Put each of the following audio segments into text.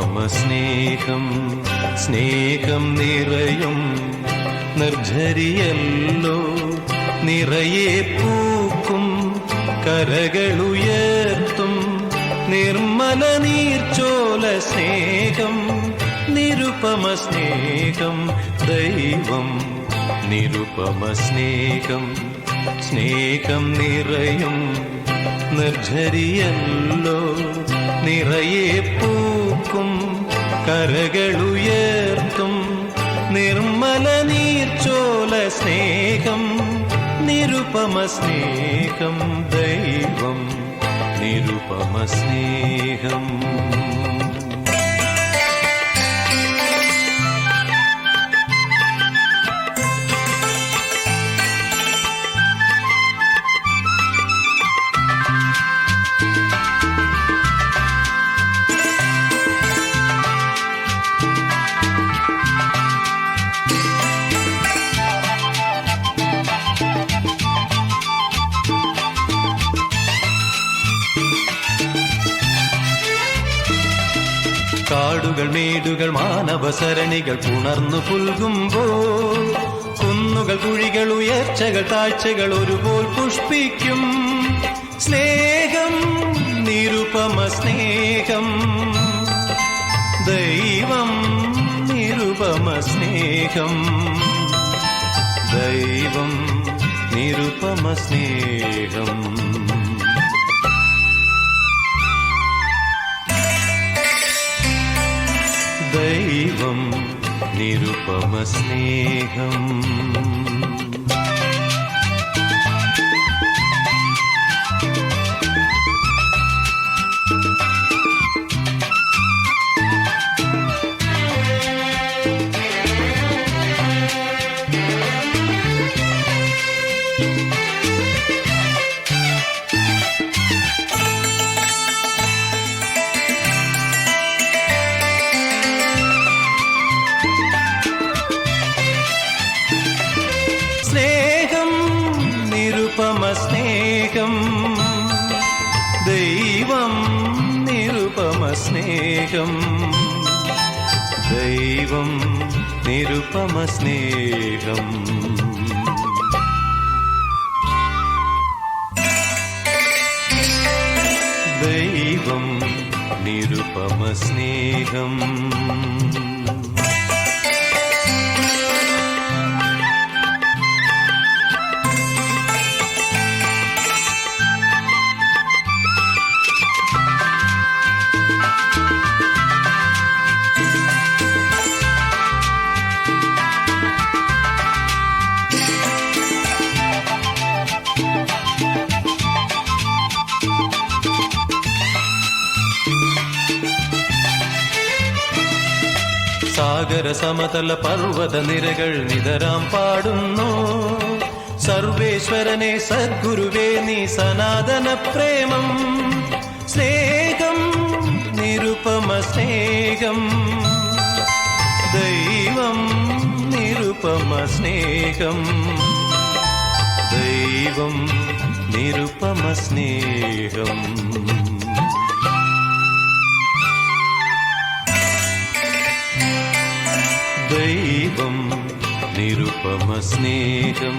നിരുപമസ്നേഹം സ്നേഹം നിറയും നിർജ്ജരിയല്ലോ നിറയെ പൂക്കും കരകളുയർത്തും നിർമ്മല നീർച്ചോല സ്നേഹം നിരുപമസ്നേഹം ദൈവം നിരുപമസ്നേഹം സ്നേഹം നിറയും നിർജ്ജരിയല്ലോ നിറയെ പൂക്കും കരകളുയർത്തും നിർമ്മല നീർച്ചോല സ്നേഹം നിരുപമസ്നേഹം ദൈവം നിരുപമസ്നേഹം കാടുകൾ മേടുകൾ മാനവസരണികൾ പുണർന്നു പുൽകുമ്പോൾ കുന്നുകൾ കുഴികൾ ഉയർച്ചകൾ താഴ്ചകൾ ഒരുപോൽ പുഷ്പിക്കും സ്നേഹം നിരുപമ സ്നേഹം ദൈവം നിരുപമ സ്നേഹം ദൈവം നിരുപമ സ്നേഹം ദൈവം നിരുപമസ്നേഹം സ്നേഹം ദൈവം നിരുപമസ്നേഹം ദൈവം നിരുപമസ്നേഹം ദൈവം നിരുപമസ്നേഹം സാഗര സമതല പർവ്വത നിരകൾ നിതരാം പാടുന്നു സർവേശ്വരനെ സദ്ഗുരുവേ നീ സനാതന പ്രേമം സ്നേഹം നിരുപമ സ്നേഹം ദൈവം നിരുപമ സ്നേഹം ദൈവം നിരുപമ സ്നേഹം ദൈവം നിരുപമസ്നേഹം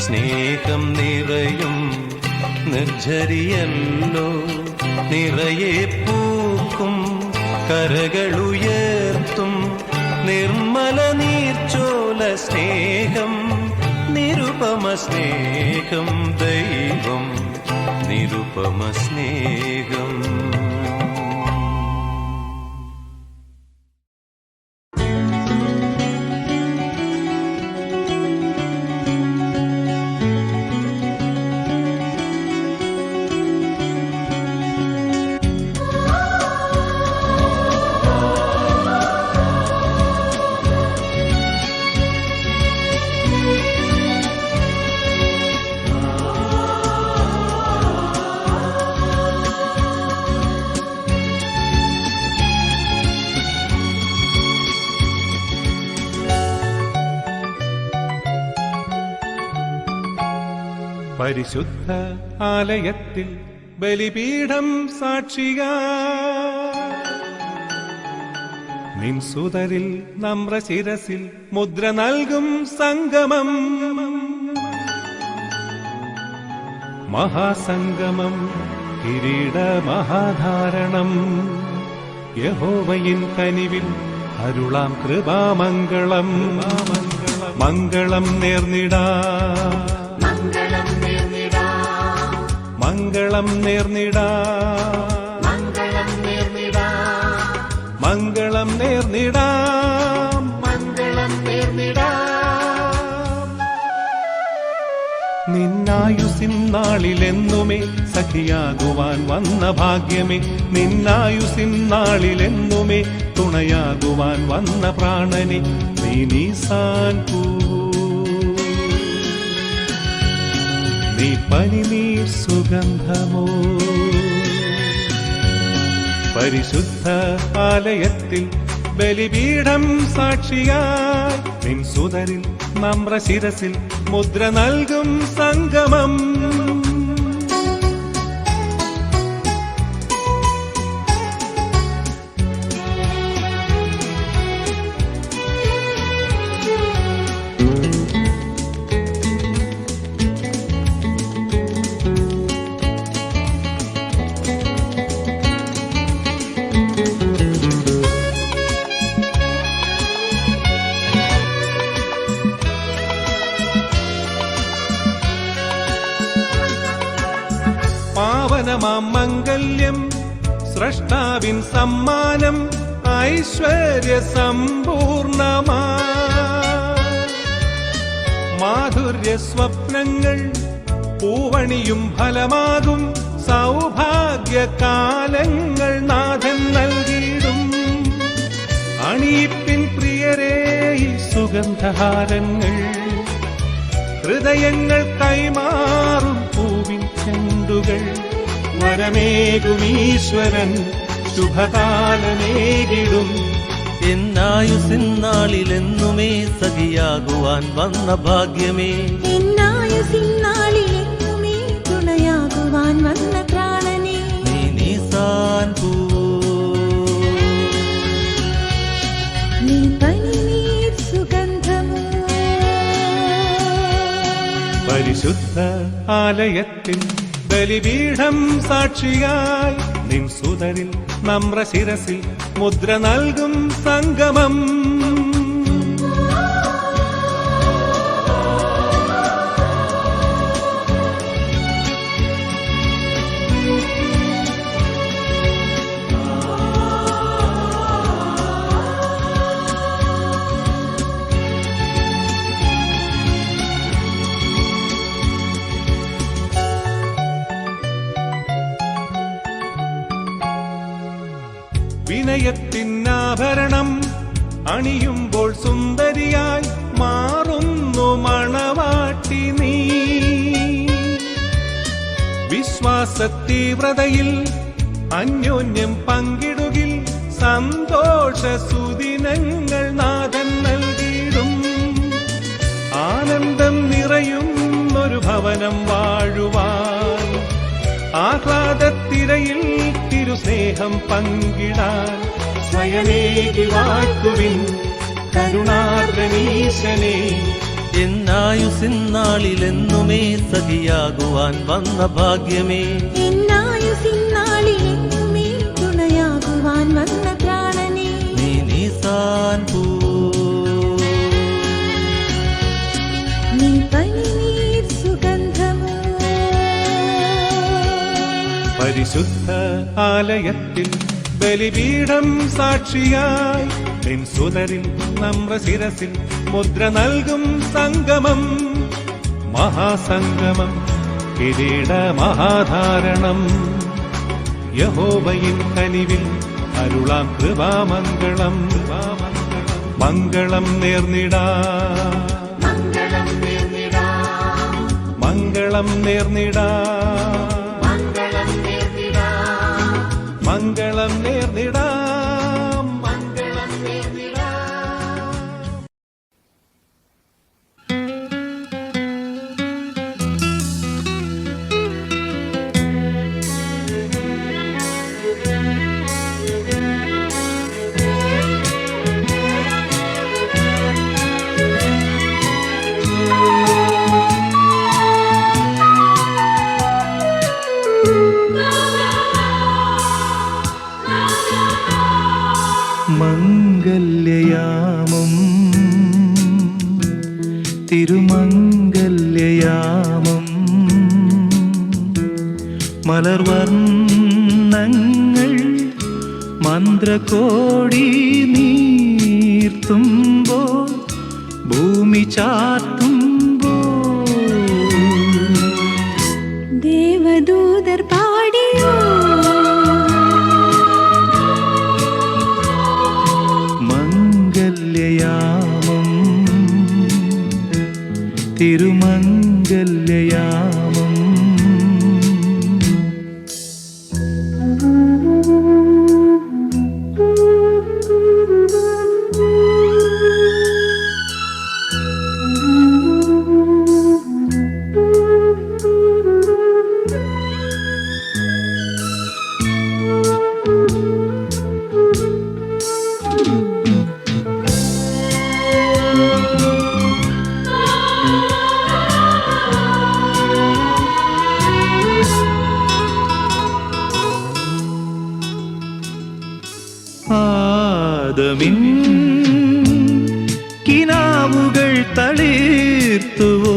സ്നേഹം നിറയും നിർജ്ജരിയല്ലോ നിറയെ പൂക്കും കരകളുയർത്തും നിർമ്മല നീർച്ചോല സ്നേഹം നിരുപമസ്നേഹം ദൈവം നിരുപമസ്നേഹം പരിശുദ്ധ ആലയത്തിൽ ബലിപീഠം സാക്ഷിയാ നിൻ സുതരിൽ നമ്രശിരസിൽ മുദ്ര നൽകും സംഗമം. മഹാസംഗമം കിരീട മഹാധാരണം. യഹോവയിൻ കനിവിൽ അരുളാം കൃപാമംഗളം. മംഗളം നേർന്നിടാ, മംഗളം നേർന്നിടാ, മംഗളം നേർന്നിടാ, മംഗളം നേർന്നിടാ, മംഗളം നേർന്നിടാ, മംഗളം നേർന്നിടാ. നിന്നായുസിൻ നാളിലെന്നുമേ സഖിയാകുവാൻ വന്ന ഭാഗ്യമേ. നിന്നായുസിൻ നാളിലെന്നുമേ തുണയാകുവാൻ വന്ന പ്രാണനെ. നീ നീസാൻ പൂവൂ, നീ പനിനീർ സുഗന്ധമോ. പരിശുദ്ധ ആലയത്തിൽ ബലിപീഠം സാക്ഷിയായി നിൻ സുതരിൽ നമ്രശിരസിൽ മുദ്ര നൽകും സംഗമം. പാവനമാം മംഗല്യം സ്രഷ്ടാവിൻ സമ്മാനം. ഐശ്വര്യ സമ്പൂർണമാ മാധുര്യ സ്വപ്നങ്ങൾ പൂവണിയും ഫലമാകും. സൗഭാഗ്യകാലങ്ങൾ നാഥൻ നൽകിയിടും. അണിയിപ്പിൻ പ്രിയരേ ഈ സുഗന്ധഹാരങ്ങൾ. ഹൃദയങ്ങൾ കൈമാറും പൂവിൻ ചെണ്ടുകൾ. വരമേകുമീശ്വരൻ ശുഭകാലമേകിടും. എന്നായുസിന്നാളിലെന്നുമേ സഖിയാകുവാൻ വന്ന ഭാഗ്യമേ. എന്നായുസിന്നാളിലെന്നുമേ തുണയാകുവാൻ വന്ന പ്രാണനെ. നീ നീസാൻ പൂവൂ, നീ പനിനീർ സുഗന്ധമോ. പരിശുദ്ധ ആലയത്തിൽ ബലിപീഠം സാക്ഷിയായി നിൻ സുതരിൽ നമ്രശിരസിൽ മുദ്ര നൽകും സംഗമം. വിനയത്തിനാഭരണം അണിയുമ്പോൾ സുന്ദരിയായി മാറുന്നു മണവാട്ടി നീ. വിശ്വാസതീവ്രതയിൽ അന്യോന്യം പങ്കിടുകിൽ സന്തോഷ സുദിനങ്ങൾ നാഥൻ നൽകിയിടും. ആനന്ദം നിറയുന്നൊരു ഭവനം വാഴുവാൻ. ആഹ്ലാദത്തിരയിൽ തിരുസ്നേഹം പങ്കിടാൻ. സ്വയമേകി വാഴ്ത്തുവിൻ കരുണാർദ്രനീശനെ. എന്നായുസിന്നാളിലെന്നുമേ സഖിയാകുവാൻ വന്ന ഭാഗ്യമേ. എന്നായുസിന്നാളിലെന്നുമേ തുണയാകുവാൻ വന്ന പ്രാണനെ. നീ നീസാൻ പൂവൂ, നീ പനിനീർ സുഗന്ധമോ. പരിശുദ്ധ ആലയത്തിൽ ബലിപീഠം സാക്ഷിയായി നിൻ സുതരിൽ നമ്രശിരസിൽ മുദ്ര നൽകും സംഗമം. മഹാസംഗമം കിരീട മഹാധാരണം. യഹോവയിൻ കനിവിൽ അരുളാം കൃപാമംഗളം. മംഗളം നേർന്നിടാ, മംഗളം നേർന്നിടാ, മംഗളം നേർന്നിടാ, മംഗളം നേർന്നിടാ, മംഗളം നേർന്നിടാ. മംഗളം നേർന്നിടാ. തിരുമംഗല്യയാമം തിരുമംഗല്യയാമം മലർവർണ്ണങ്ങൾ മന്ത്രകോടി നീർത്തുമ്പോൾ ഭൂമി ചാർത്തുമ്പോൾ ദേവദൂതർ പാടിയോ മംഗല്യയാമം തിരുമംഗല്യയാമം ആദമിൻ കിനാവുകൾ തളിർത്തുവോ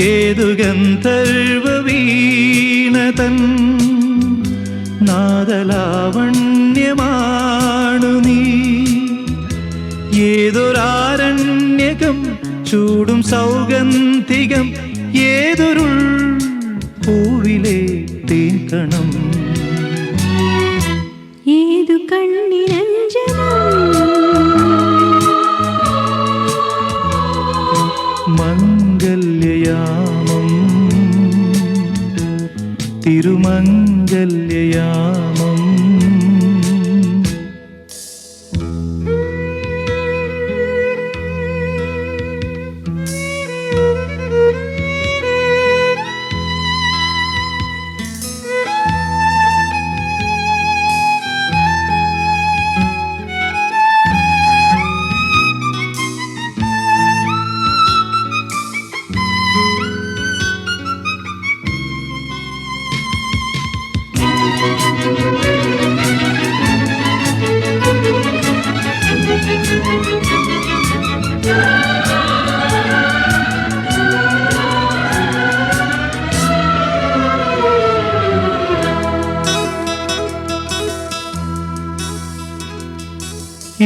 ഏതു ഗന്ധർവ വീണതൻ നാദലാവണ്യമാണു നീ ഏതൊരാരണ്യകം ചൂടും സൗഗന്ധികം ഏതൊരുൾ പൂവിലെ തേൻകണം ഏതു കണ്ണിരഞ്ജനം മംഗല്യയാമം തിരുമംഗല്യയാമം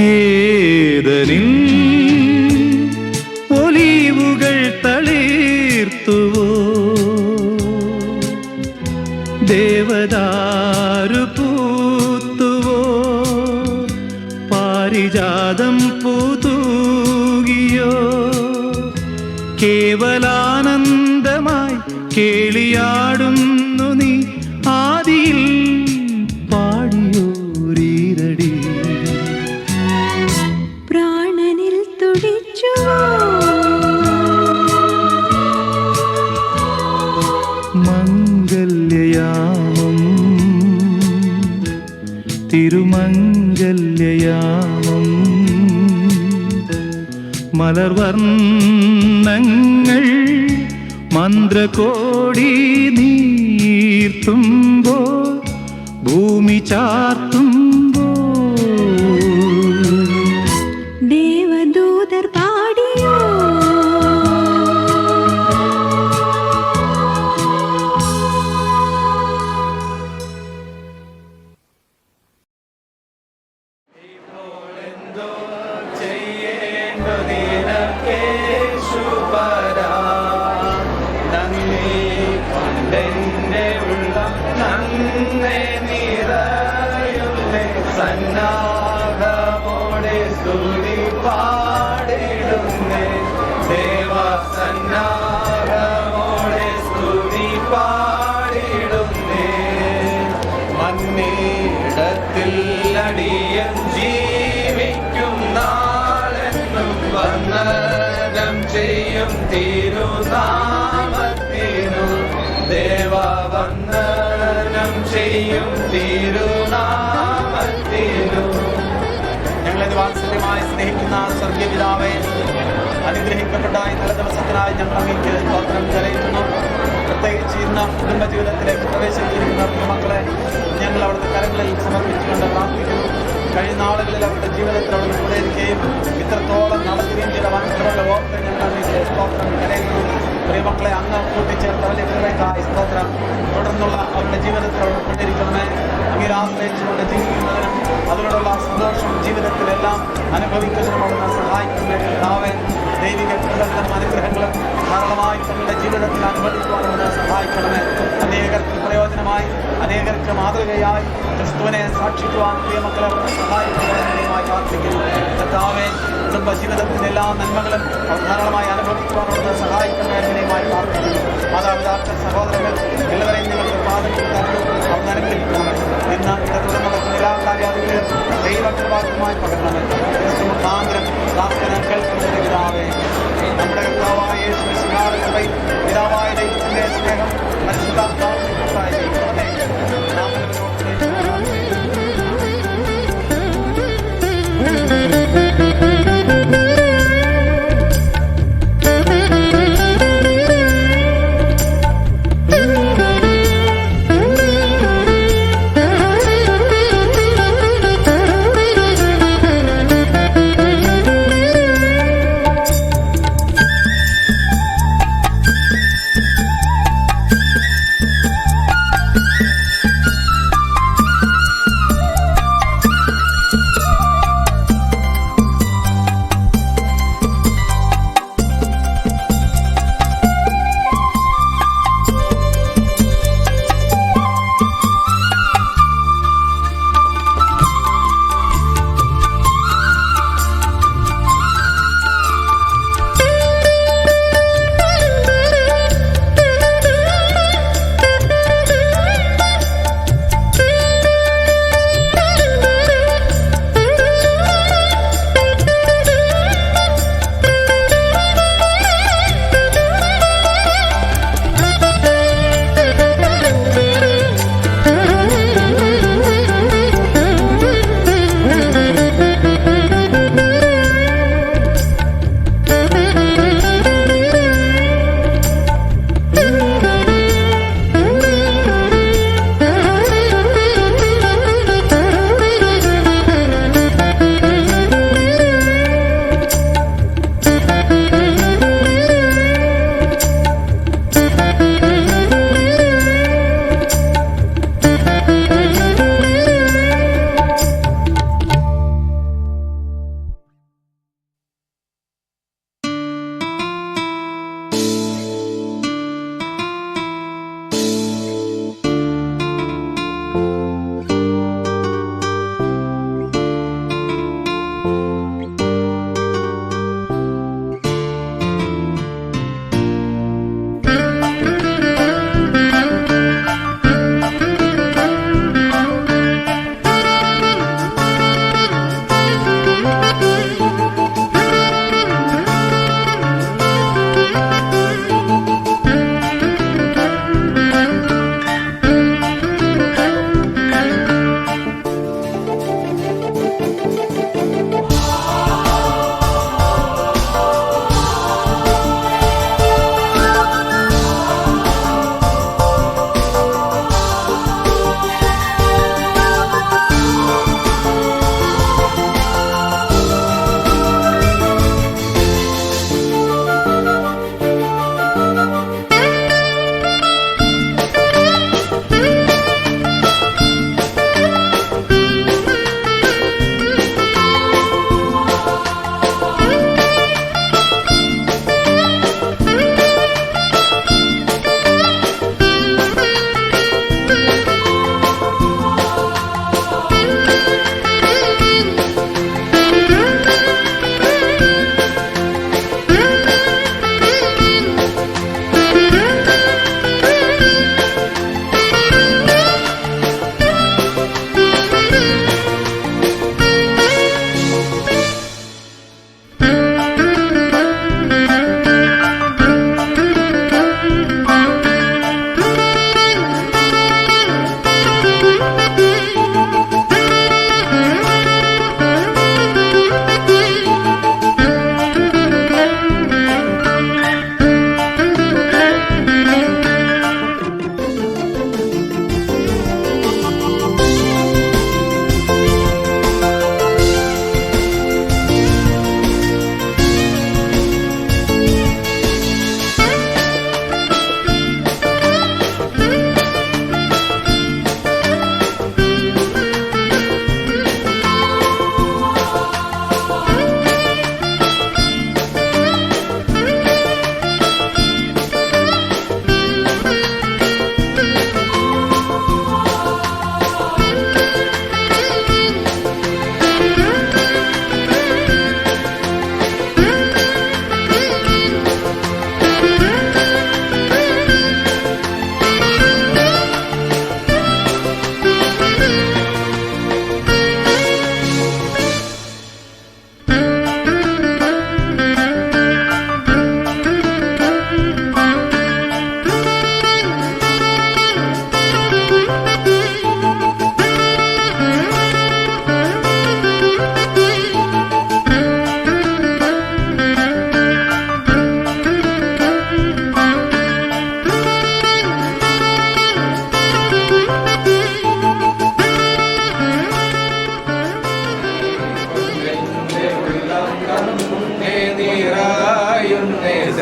ഏദനിൽ ഒലീവുകൾ തളിർത്തുവോ ദേവദാരു പൂത്തുവോ പാരിജാതം പൂതൂകിയോ കേവലാനന്ദമായി കേളിയാടുന്നു നീ ആദിയിൽ പാടിയോരീരടി പ്രാണനിൽ തുടിച്ചുവോ മംഗല്യയാമം തിരുമംഗല്യയാമം മലർവർണ്ണങ്ങൾ മന്ത്രകോടി നീർത്തുമ്പോൾ ഭൂമി ചാർത്തുമ്പോൾ ദേവദൂതർ പാടിയോ സന്നാഹമോടെ സ്തുതി പാടിടുന്നേ ദേവ സന്നാഹമോടെ സ്തുതി പാടിടുന്നേ മണ്ണിടത്തിൽ അടിയൻ ജീവിക്കും നാളെന്നും വന്ദനം ചെയ്യും തിരുനാമത്തിനു ദേവ വന്ദനം ചെയ്യും തിരുനാമത്തിനു. ഞങ്ങളത് വാത്സല്യമായി സ്നേഹിക്കുന്ന സ്വർഗീയ പിതാവേ, അനുഗ്രഹിക്കപ്പെട്ട ഈ നല്ല ദിവസത്തിനായി ഞങ്ങൾ അങ്ങേക്ക് സ്തോത്രം ചെയ്യുന്നു. പ്രത്യേകിച്ച് ഇന്ന് കുടുംബ ജീവിതത്തിലേക്ക് പ്രവേശിച്ചിരിക്കുന്ന മക്കളെ ഞങ്ങൾ അവിടുത്തെ കരങ്ങളിൽ സമർപ്പിച്ചുകൊണ്ട് പ്രാർത്ഥിക്കുന്നു. കഴിഞ്ഞ നാളുകളിൽ അവരുടെ ജീവിതത്തിൽ അവിടെ കൂടെയിരിക്കുകയും ഇത്രത്തോളം നടത്തുകയും ചെയ്ത വൻകൃപകളുടെ ഓർത്ത് ഞങ്ങൾ സ്തോത്രം കരയുന്നു. പ്രിയമക്കളെ അങ്ങ് കൂട്ടിച്ചേർത്ത വലിയ കൃപയ്ക്കായി സ്തോത്രം. തുടർന്നുള്ള അവരുടെ ജീവിതത്തിൽ അവിടെ കൊണ്ടിരിക്കണമേ. അങ്ങനെ ആശ്രയിച്ചുകൊണ്ട് ജീവിക്കുന്നതിനും അതിനോടുള്ള സന്തോഷം ജീവിതത്തിലെല്ലാം അനുഭവിക്കുന്നതിനും അവിടുന്ന് സഹായിക്കുന്ന കർത്താവേ, ദൈവിക കൃപകളും അനുഗ്രഹങ്ങളും ധാരാളമായി തങ്ങളുടെ ജീവിതത്തിൽ അനുഭവിക്കുവാനുള്ള സഹായിക്കണമേ. അനേകർക്ക് പ്രയോജനമായി അനേകർക്ക് മാതൃകയായി ക്രിസ്തുവിനെ സാക്ഷിക്കുവാൻ പ്രിയമക്കളെ സഹായിക്കുന്നതിനുമായി പ്രാർത്ഥിക്കുന്നു. കർത്താവേ, കുടുംബ ജീവിതത്തിൻ്റെ എല്ലാ നന്മകളും ധാരാളമായി അനുഭവിക്കുവാനുള്ള സഹായിക്കുന്നതിനുമായി പ്രാർത്ഥിക്കുന്നു. മാതാപിതാക്കൾ, സഹോദരങ്ങൾ എല്ലാവരെയും നിങ്ങൾക്ക് പ്രാർത്ഥിക്കുന്നു. അവർ അനുഗ്രഹിക്കണമേ. ഇന്ന് ഇവിടെ നടക്കുന്ന എല്ലാ കാര്യാദികളും ദൈവകൃപാകരമായി പകരണമേ. ക്രിസ്തു മുഖാന്തരം പ്രാർത്ഥന കേൾക്കുന്നതിന് പിതാവേ. നമ്മുടെ കർത്താവായ യേശു മിശിഹായുടെ കൃപയും പിതാവായ ദൈവത്തിന്റെ സ്നേഹം പരിശുദ്ധാത്മാവിന്റെ ദൈവമേ നാം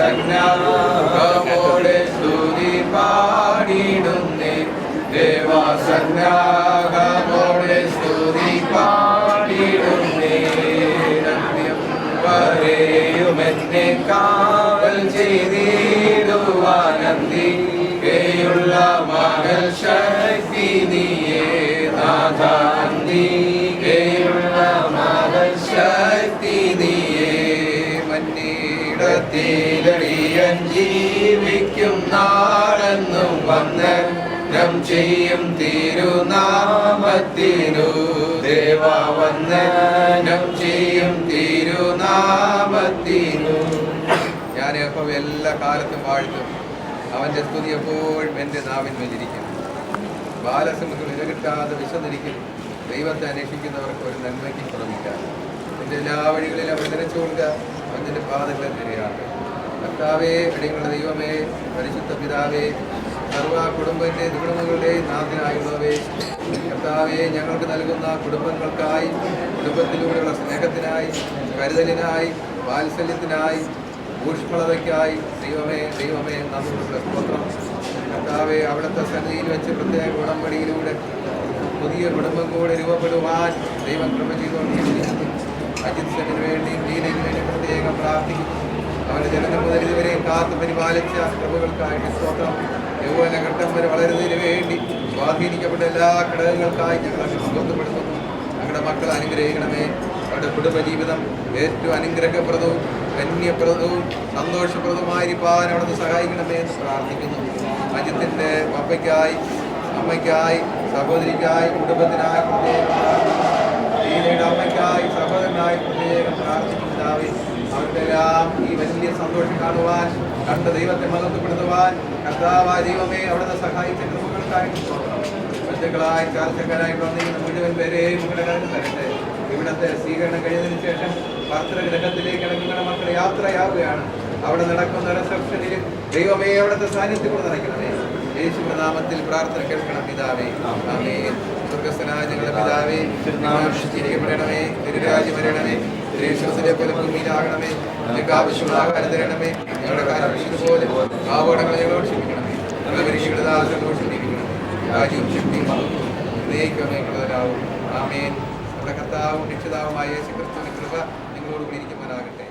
ദേവാസന്നാഗമോടെ സ്തുതി പാടിടുന്നേ ദേവാസന്നാഗമോടെ സ്തുതി പാടിടുന്നേ വരെയുമെന്നെ കാവൽ ചെയ്തിടുവാനന്ദികയുള്ള മകൾ ശക്തി നീയേ നാഥ നന്ദികയുള്ള മകൾ ശക്തി നീയേ മന്നീടത്തിലടിയൻ ജീവിക്കും നാളെന്നും വന്ദനം ചെയ്യും തിരുനാമത്തിനു ദേവാ വന്ദനം ചെയ്യും തിരുനാമത്തിനു. ഞാൻ അപ്പം എല്ലാ കാലത്തും വാഴ്ത്തും, അവൻ്റെ സ്തുതി എപ്പോഴും എൻ്റെ നാവിന്മേലിരിക്കും. ബാലസിംഹം ഇരകിട്ടാതെ വിശന്നിരിക്കും, ദൈവത്തെ അന്വേഷിക്കുന്നവർക്ക് ഒരു നന്മയ്ക്ക് ശ്രമിക്കാം. എൻ്റെ എല്ലാ വഴികളിലും അവർ നിലച്ചുകൊള്ളുക, അവൻ്റെ പാതകളെ നിരയാക്കുക. കർത്താവേ, അടിയങ്ങളുടെ ദൈവമേ, പരിശുദ്ധ പിതാവേ, സർവ കുടുംബത്തെ കുടുംബങ്ങളുടെ നാഥനായുള്ളവേ, കർത്താവെ ഞങ്ങൾക്ക് നൽകുന്ന കുടുംബങ്ങൾക്കായി, കുടുംബത്തിലൂടെയുള്ള സ്നേഹത്തിനായി, കരുതലിനായി, വാത്സല്യത്തിനായി, ഊഷ്മളതയ്ക്കായി ദൈവമേ നമ്മുടെ സ്തോത്രം. കർത്താവെ, അവിടുത്തെ സന്നിധിയിൽ വെച്ച് പ്രത്യേക ഉടമ്പടിയിലൂടെ പുതിയ കുടുംബം കൂടെ രൂപപ്പെടുവാൻ ദൈവം കൃപ ചെയ്തുകൊണ്ടിരിക്കുന്നു. അജിത് സെന്നിന് വേണ്ടിയും ദീനയ്ക്ക് വേണ്ടി പ്രത്യേകം പ്രാർത്ഥിക്കുന്നു. അവരുടെ ജനനം മുതൽ ഇതുവരെയും കാത്തു പരിപാലിച്ച കൃപകൾക്കായിട്ട് സ്തോത്രം. യൗവനഘട്ടം വരെ വളരുന്നതിന് വേണ്ടി സ്വാധീനിക്കപ്പെട്ട എല്ലാ ഘടകങ്ങൾക്കായി ഞങ്ങൾ ബന്ധപ്പെടുത്തുന്നു. ഞങ്ങളുടെ മക്കളെ അനുഗ്രഹിക്കണമേ. അവരുടെ കുടുംബജീവിതം ഏറ്റവും അനുഗ്രഹപ്രദവും ധന്യപ്രദവും സന്തോഷപ്രദവുമായിരിക്കാൻ അവിടുന്ന് സഹായിക്കണമേ എന്ന് പ്രാർത്ഥിക്കുന്നു. അജിത്തിൻ്റെ പപ്പയ്ക്കായി, അമ്മയ്ക്കായി, സഹോദരിക്കായി, കുടുംബത്തിനായി പ്രത്യേകം ദീനയുടെ അമ്മയ്ക്കായി, സഹോദരനായി പ്രത്യേകം പ്രാർത്ഥിക്കുന്നതാവേ. അവർക്കെല്ലാം ഈ വലിയ സന്തോഷം കാണുവാൻ, കണ്ട ദൈവത്തെ മഹത്വപ്പെടുത്തുവാൻ കർത്താവായ ദൈവമേ അവിടുന്ന് സഹായിച്ച കൃപകൾക്കായിട്ട് ബന്ധുക്കളായി ചാർച്ചക്കാരായി വന്നിരിക്കുന്ന മുഴുവൻ പേരെയും നിങ്ങളുടെ കരുതി തരട്ടെ. ഇവിടുത്തെ സ്വീകരണം കഴിഞ്ഞതിന് ശേഷം ഭർത്തൃഗ്രഹത്തിലേക്ക് നിങ്ങളുടെ മക്കൾ യാത്രയാവുകയാണ്. അവിടെ നടക്കുന്ന റിസപ്ഷനിൽ ദൈവമേ അവിടുത്തെ സാന്നിധ്യം കൂടെ നിറയ്ക്കണമേ. യേശുവിന്റെ നാമത്തിൽ പ്രാർത്ഥന കേൾക്കണം പിതാവേ. ആമേൻ. സ്വർഗ്ഗസ്ഥനായ ഞങ്ങളുടെ പിതാവേ, തിരുനാമം തിരുരാജ്യം വരണമേ, യേശുവിനെ പോലെ ഭൂമിയിലാകണമേ. ഞങ്ങൾക്ക് ആവശ്യമുള്ള ആഹാരം തരണമേ. ഞങ്ങളുടെ കാര്യം പോലെ പാവങ്ങളെ ഞങ്ങളോട് ക്ഷമിക്കണമേ. ഞങ്ങളുടെ പരീക്ഷയുടെ ദാസങ്ങളോട് ക്ഷമിക്കണം. രാജ്യവും ശക്തിയും ാവും. ആമേൻ. നമ്മുടെ കർത്താവും രക്ഷിതാവുമായ യേശു ക്രിസ്തുവിന്റെ കൃപ നിങ്ങളോടുകൂടി ഇരിക്കുവാനാകട്ടെ.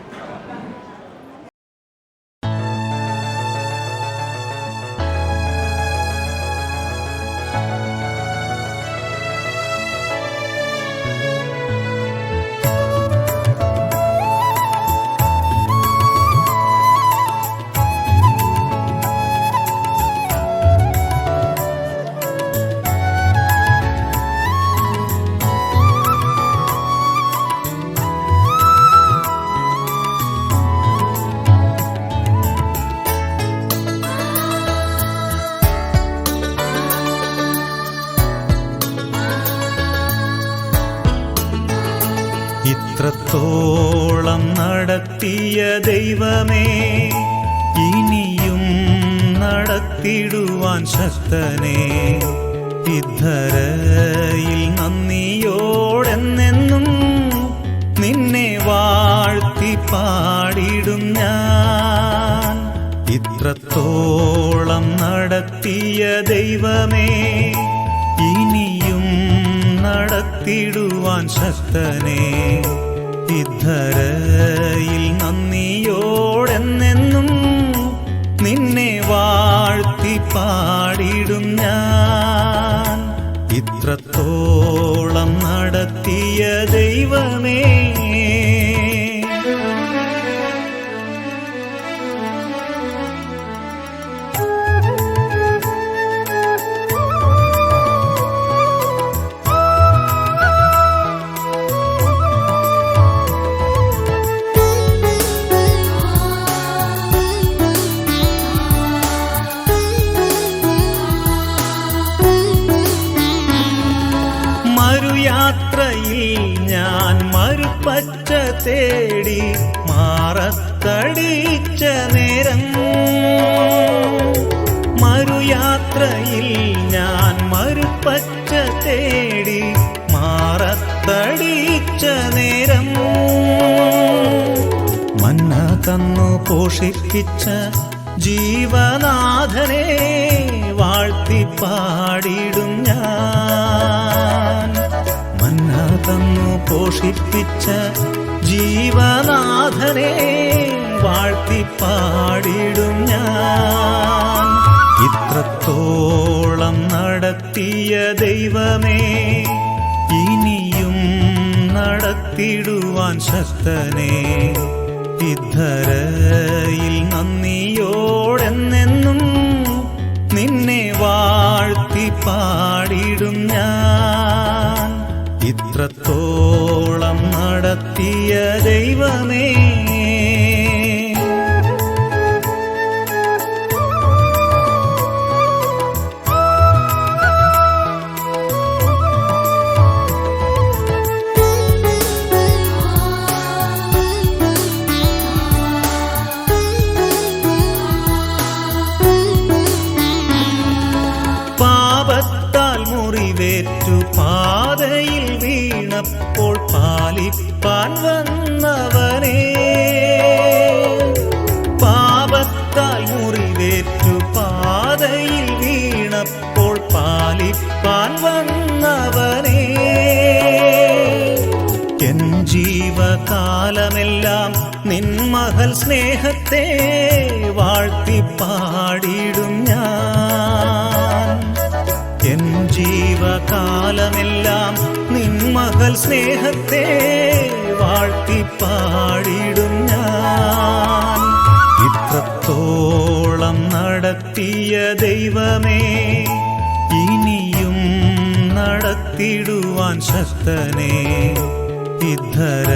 ഇത്രത്തോളം നടത്തിയ ദൈവമേ, ഇനിയും നടത്തിടുവാൻ ശക്തനേ, ഇദ്ധരയിൽ നന്ദിയോടെന്നെന്നും നിന്നെ വാഴ്ത്തി പാടിടും ഞാൻ. ഇത്രത്തോളം നടത്തിയ ദൈവമേ, ഇനിയും നടത്തിടുവാൻ ശക്തനേ, ഇദ്ധരയിൽ നന്ദിയോടെന്നെന്നും നിന്നെ വാഴ്ത്തി പാടിടും ഞാൻ. ഇത്രത്തോളം നടത്തിയ ദൈവമേ, യാത്രയിൽ ഞാൻ മരുപ്പച്ച തേടി മാറത്തടിച്ച നേരം, മറുയാത്രയിൽ ഞാൻ മരുപ്പച്ച തേടി മാറത്തടിച്ച നേരം, മന്ന തന്നു പോഷിപ്പിച്ച ജീവനാഥനെ വാഴ്ത്തി പാടിടും ഞാൻ. മന്ന തന്നു പോഷിപ്പിച്ച ജീവനാഥനെ വാഴ്ത്തി പാടിടും ഞാൻ. ഇത്രത്തോളം നടത്തിയ ദൈവമേ, ഇനിയും നടത്തിടുവാൻ ശക്തനെ, ഇദ്ധരയിൽ നന്ദിയോടെന്നെന്നും നിന്നെ വാഴ്ത്തി പാടിടും ഞാൻ. ഇത്രത്തോളം നടത്തിയ ദൈവമേ, പാതയിൽ വീണപ്പോൾ പാലിപ്പാൻ വന്നവനേ, പാപത്താൽ മുറിവേറ്റു പാതയിൽ വീണപ്പോൾ പാലിപ്പാൻ വന്നവനേ, എൻ ജീവകാലമെല്ലാം നിൻ മഹൽ സ്നേഹത്തെ വാഴ്ത്തി പാടിടും ഞാൻ. എൻ ജീവകാലമെല്ലാം നിൻ മകൾ സ്നേഹത്തെ വാഴ്ത്തി പാടിടും ഞാൻ. ഇത്രത്തോളം നടത്തിയ ദൈവമേ, ഇനിയും നടത്തിടുവാൻ ശക്തനെ, ഇദ്ധര